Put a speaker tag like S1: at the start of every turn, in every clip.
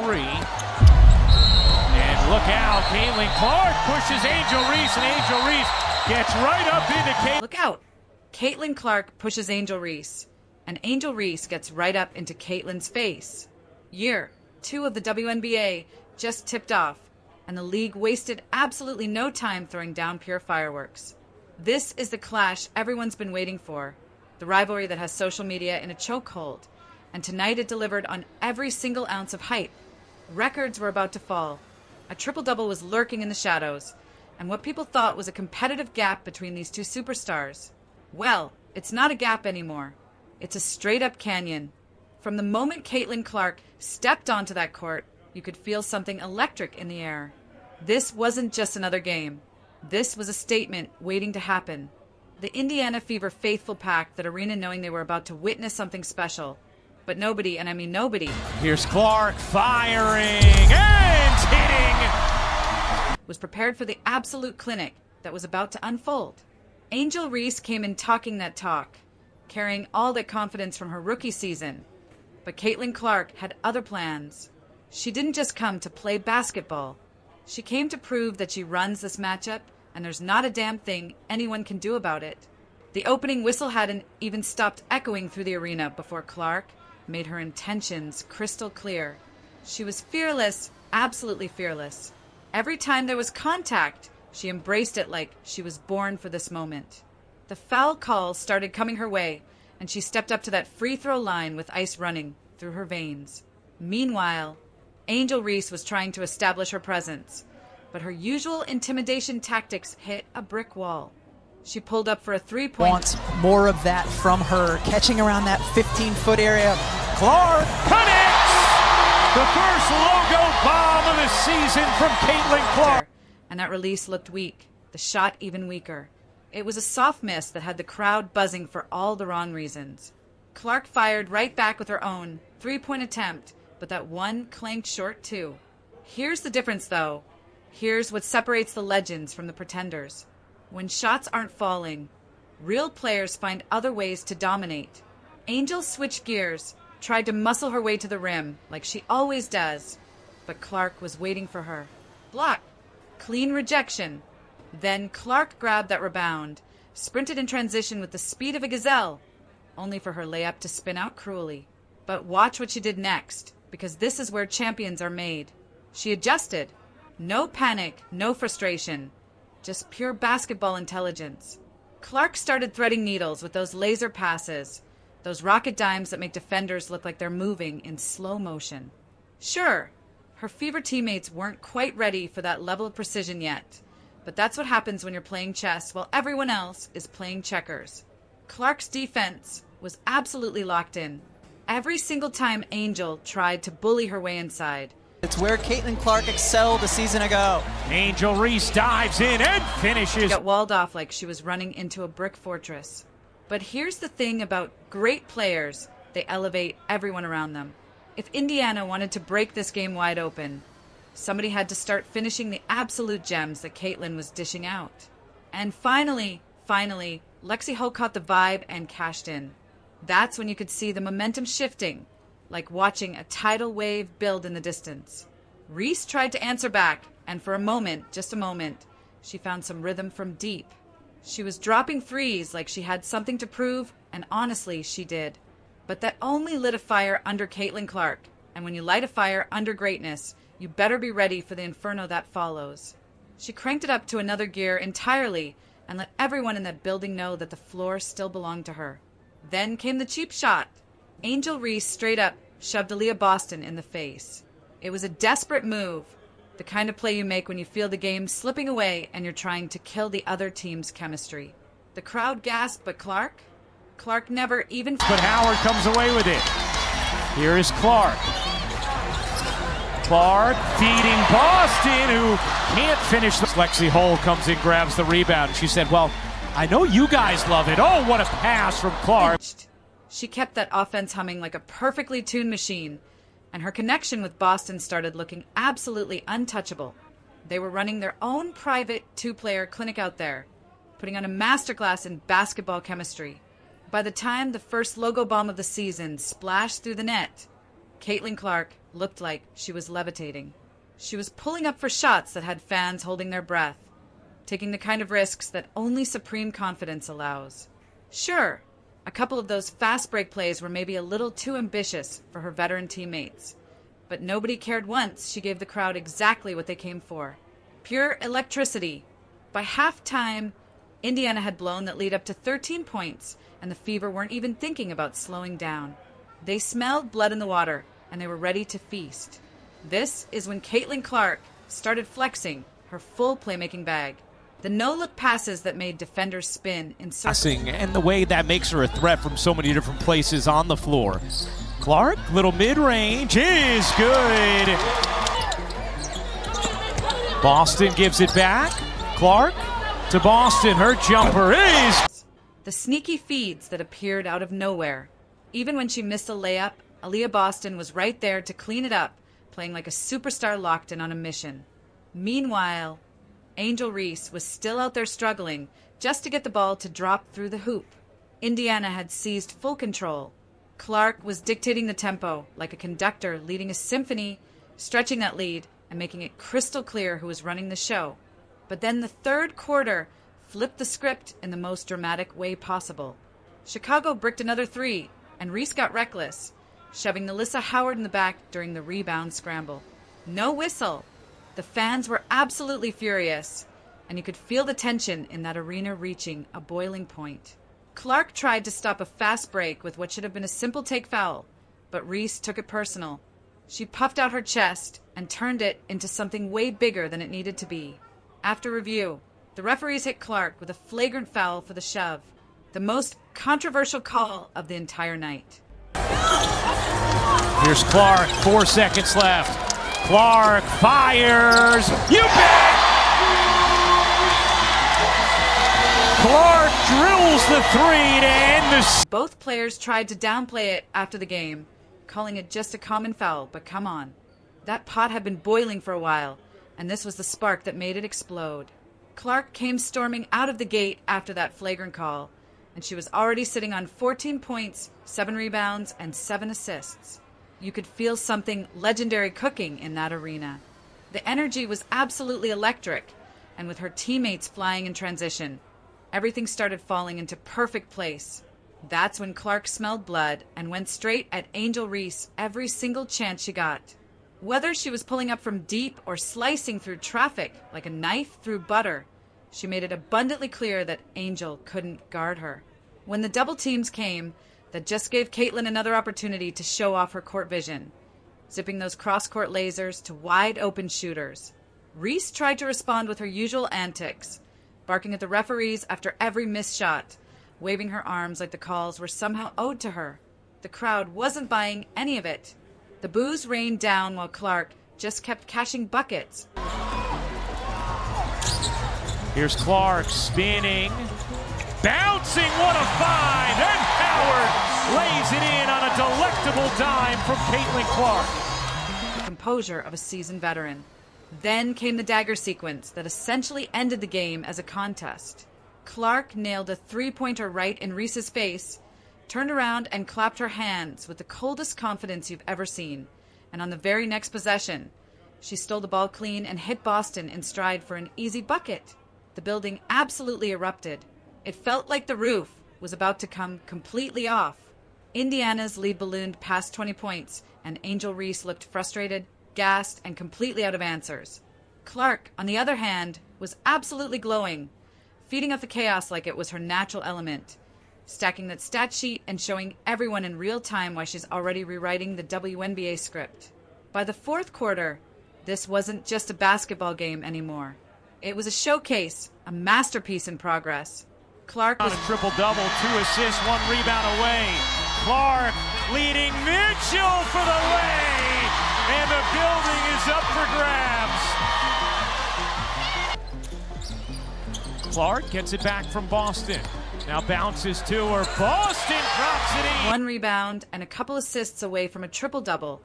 S1: three. And look out, Caitlin Clark pushes Angel Reese, and Angel Reese gets right up into Caitlin.
S2: Look out. Caitlin Clark pushes Angel Reese, and Angel Reese gets right up into Caitlin's face. Year 2 of the WNBA just tipped off, and the league wasted absolutely no time throwing down pure fireworks. This is the clash everyone's been waiting for, the rivalry that has social media in a chokehold, and tonight it delivered on every single ounce of hype. Records were about to fall. A triple-double was lurking in the shadows, and what people thought was a competitive gap between these two superstars. Well, it's not a gap anymore. It's a straight-up canyon. From the moment Caitlin Clark stepped onto that court, you could feel something electric in the air. This wasn't just another game. This was a statement waiting to happen. The Indiana Fever faithful packed that arena knowing they were about to witness something special. But nobody, and I mean nobody,
S1: Here's Clark firing and hitting.
S2: Was prepared for the absolute clinic that was about to unfold. Angel Reese came in talking that talk, carrying all that confidence from her rookie season. But Caitlin Clark had other plans. She didn't just come to play basketball. She came to prove that she runs this matchup, and there's not a damn thing anyone can do about it. The opening whistle hadn't even stopped echoing through the arena before Clark made her intentions crystal clear. She was fearless, absolutely fearless. Every time there was contact, she embraced it like she was born for this moment. The foul calls started coming her way, and she stepped up to that free throw line with ice running through her veins. Meanwhile, Angel Reese was trying to establish her presence, but her usual intimidation tactics hit a brick wall. She pulled up for a three-point.
S3: Wants more of that from her, catching around that 15-foot area.
S1: Clark connects! The first logo bomb of the season from Caitlin Clark.
S2: And that release looked weak, the shot even weaker. It was a soft miss that had the crowd buzzing for all the wrong reasons. Clark fired right back with her own three-point attempt, but that one clanked short too. Here's the difference though. Here's what separates the legends from the pretenders. When shots aren't falling, real players find other ways to dominate. Angel switched gears, tried to muscle her way to the rim like she always does, but Clark was waiting for her. Block. Clean rejection. Then Clark grabbed that rebound, sprinted in transition with the speed of a gazelle, only for her layup to spin out cruelly. But watch what she did next, because this is where champions are made. She adjusted. No panic, no frustration, just pure basketball intelligence. Clark started threading needles with those laser passes, those rocket dimes that make defenders look like they're moving in slow motion. Sure, her Fever teammates weren't quite ready for that level of precision yet, but that's what happens when you're playing chess while everyone else is playing checkers. Clark's defense was absolutely locked in. Every single time Angel tried to bully her way inside.
S3: It's where Caitlin Clark excelled a season ago.
S1: Angel Reese dives in and finishes.
S2: Got walled off like she was running into a brick fortress. But here's the thing about great players, they elevate everyone around them. If Indiana wanted to break this game wide open, somebody had to start finishing the absolute gems that Caitlin was dishing out. And finally, Lexi Ho caught the vibe and cashed in. That's when you could see the momentum shifting, like watching a tidal wave build in the distance. Reese tried to answer back, and for a moment, just a moment, she found some rhythm from deep. She was dropping threes like she had something to prove, and honestly, she did. But that only lit a fire under Caitlin Clark, and when you light a fire under greatness, you better be ready for the inferno that follows. She cranked it up to another gear entirely and let everyone in that building know that the floor still belonged to her. Then came the cheap shot. Angel Reese straight up shoved Aaliyah Boston in the face. It was a desperate move, the kind of play you make when you feel the game slipping away and you're trying to kill the other team's chemistry. The crowd gasped, but Clark never even...
S1: But Howard comes away with it. Here is Clark. Clark feeding Boston, who can't finish. Lexi Hull comes in, grabs the rebound. She said, well, I know you guys love it. Oh, what a pass from Clark.
S2: She kept that offense humming like a perfectly tuned machine, and her connection with Boston started looking absolutely untouchable. They were running their own private two-player clinic out there, putting on a masterclass in basketball chemistry. By the time the first logo bomb of the season splashed through the net, Caitlin Clark looked like she was levitating. She was pulling up for shots that had fans holding their breath, taking the kind of risks that only supreme confidence allows. Sure, a couple of those fast break plays were maybe a little too ambitious for her veteran teammates, but nobody cared once she gave the crowd exactly what they came for. Pure electricity. By halftime, Indiana had blown that lead up to 13 points, and the Fever weren't even thinking about slowing down. They smelled blood in the water, and they were ready to feast. This is when Caitlin Clark started flexing her full playmaking bag. The no-look passes that made defenders spin in circles.
S1: And the way that makes her a threat from so many different places on the floor. Clark, little mid-range, is good. Boston gives it back. Clark to Boston. Her jumper is...
S2: The sneaky feeds that appeared out of nowhere. Even when she missed a layup, Aaliyah Boston was right there to clean it up, playing like a superstar locked in on a mission. Meanwhile, Angel Reese was still out there struggling just to get the ball to drop through the hoop. Indiana had seized full control. Clark was dictating the tempo like a conductor leading a symphony, stretching that lead and making it crystal clear who was running the show. But then the third quarter flipped the script in the most dramatic way possible. Chicago bricked another three, and Reese got reckless, shoving Nyssa Howard in the back during the rebound scramble. No whistle. The fans were absolutely furious, and you could feel the tension in that arena reaching a boiling point. Clark tried to stop a fast break with what should have been a simple take foul, but Reese took it personal. She puffed out her chest and turned it into something way bigger than it needed to be. After review, the referees hit Clark with a flagrant foul for the shove, the most controversial call of the entire night.
S1: Here's Clark, 4 seconds left. Clark fires. You bet! Clark drills the three to end the...
S2: Both players tried to downplay it after the game, calling it just a common foul, but come on. That pot had been boiling for a while, and this was the spark that made it explode. Clark came storming out of the gate after that flagrant call, and she was already sitting on 14 points, 7 rebounds, and 7 assists. You could feel something legendary cooking in that arena. The energy was absolutely electric, and with her teammates flying in transition, everything started falling into perfect place. That's when Clark smelled blood and went straight at Angel Reese every single chance she got. Whether she was pulling up from deep or slicing through traffic like a knife through butter, she made it abundantly clear that Angel couldn't guard her. When the double teams came, that just gave Caitlin another opportunity to show off her court vision, zipping those cross-court lasers to wide-open shooters. Reese tried to respond with her usual antics, barking at the referees after every missed shot, waving her arms like the calls were somehow owed to her. The crowd wasn't buying any of it. The boos rained down while Clark just kept cashing buckets.
S1: Here's Clark spinning, bouncing, what a find! And Howard lays it in on a delectable dime from Caitlin Clark.
S2: The composure of a seasoned veteran. Then came the dagger sequence that essentially ended the game as a contest. Clark nailed a three-pointer right in Reese's face, turned around and clapped her hands with the coldest confidence you've ever seen. And on the very next possession, she stole the ball clean and hit Boston in stride for an easy bucket. The building absolutely erupted. It felt like the roof was about to come completely off. Indiana's lead ballooned past 20 points, and Angel Reese looked frustrated, gassed, and completely out of answers. Clark, on the other hand, was absolutely glowing, feeding off the chaos like it was her natural element, stacking that stat sheet and showing everyone in real time why she's already rewriting the WNBA script. By the fourth quarter, this wasn't just a basketball game anymore. It was a showcase, a masterpiece in progress. Clark was
S1: on a triple-double, 2 assists, 1 rebound away. Clark leading Mitchell for the lay, and the building is up for grabs. Clark gets it back from Boston. Now bounces to her. Boston drops it in.
S2: 1 rebound and a couple assists away from a triple-double,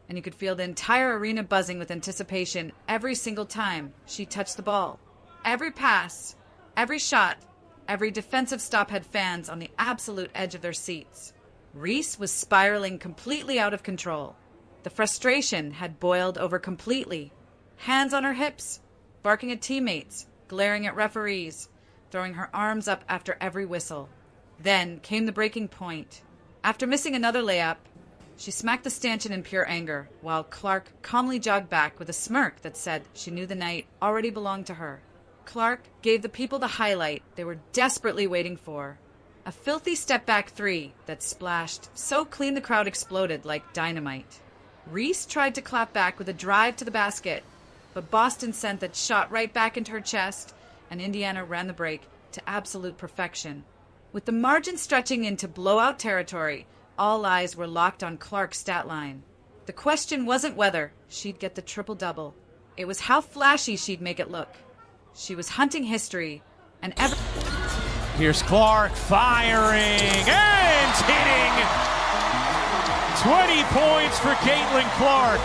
S2: and you could feel the entire arena buzzing with anticipation every single time she touched the ball. Every pass, every shot, every defensive stop had fans on the absolute edge of their seats. Reese was spiraling completely out of control. The frustration had boiled over completely. Hands on her hips, barking at teammates, glaring at referees, throwing her arms up after every whistle. Then came the breaking point. After missing another layup, she smacked the stanchion in pure anger, while Clark calmly jogged back with a smirk that said she knew the night already belonged to her. Clark gave the people the highlight they were desperately waiting for. A filthy step-back three that splashed so clean the crowd exploded like dynamite. Reese tried to clap back with a drive to the basket, but Boston sent that shot right back into her chest, and Indiana ran the break to absolute perfection. With the margin stretching into blowout territory, all eyes were locked on Clark's stat line. The question wasn't whether she'd get the triple-double. It was how flashy she'd make it look. She was hunting history, and
S1: Here's Clark firing and hitting. 20 points for Caitlin Clark.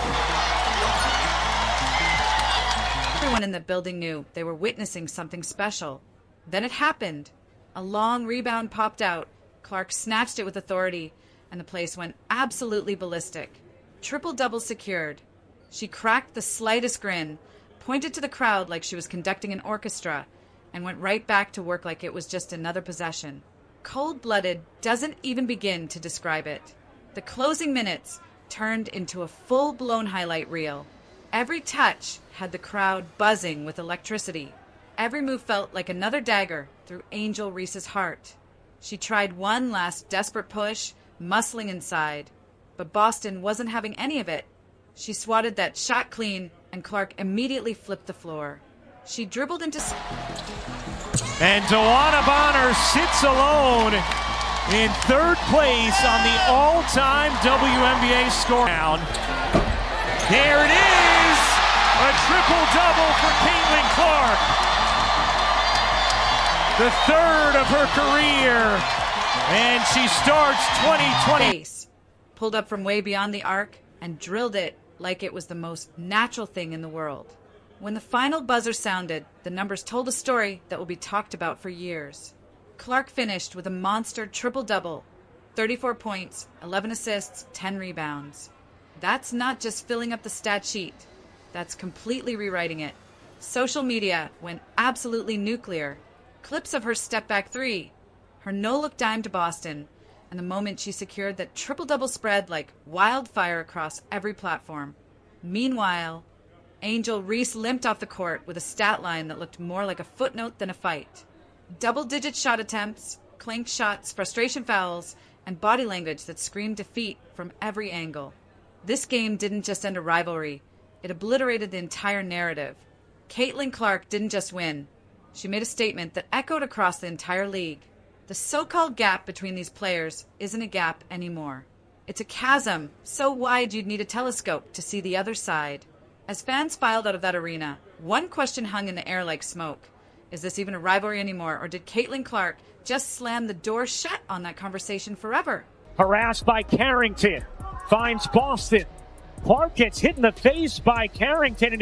S2: Everyone in the building knew they were witnessing something special. Then it happened. A long rebound popped out. Clark snatched it with authority, and the place went absolutely ballistic. Triple-double secured. She cracked the slightest grin, pointed to the crowd like she was conducting an orchestra, and went right back to work like it was just another possession. Cold-blooded doesn't even begin to describe it. The closing minutes turned into a full-blown highlight reel. Every touch had the crowd buzzing with electricity. Every move felt like another dagger through Angel Reese's heart. She tried one last desperate push, muscling inside, but Boston wasn't having any of it. She swatted that shot clean, and Clark immediately flipped the floor. She dribbled into...
S1: And Dewana Bonner sits alone in third place on the all-time WNBA score. There it is! A triple-double for Caitlin Clark. The third of her career. And she starts 2020.
S2: Pulled up from way beyond the arc and drilled it like it was the most natural thing in the world. When the final buzzer sounded, the numbers told a story that will be talked about for years. Clark finished with a monster triple-double, 34 points, 11 assists, 10 rebounds. That's not just filling up the stat sheet. That's completely rewriting it. Social media went absolutely nuclear. Clips of her step-back three, her no-look dime to Boston, and the moment she secured that triple-double spread like wildfire across every platform. Meanwhile, Angel Reese limped off the court with a stat line that looked more like a footnote than a fight. Double-digit shot attempts, clanked shots, frustration fouls, and body language that screamed defeat from every angle. This game didn't just end a rivalry. It obliterated the entire narrative. Caitlin Clark didn't just win. She made a statement that echoed across the entire league. The so-called gap between these players isn't a gap anymore. It's a chasm so wide you'd need a telescope to see the other side. As fans filed out of that arena, one question hung in the air like smoke. Is this even a rivalry anymore, or did Caitlin Clark just slam the door shut on that conversation forever?
S4: Harassed by Carrington, finds Boston. Clark gets hit in the face by Carrington and is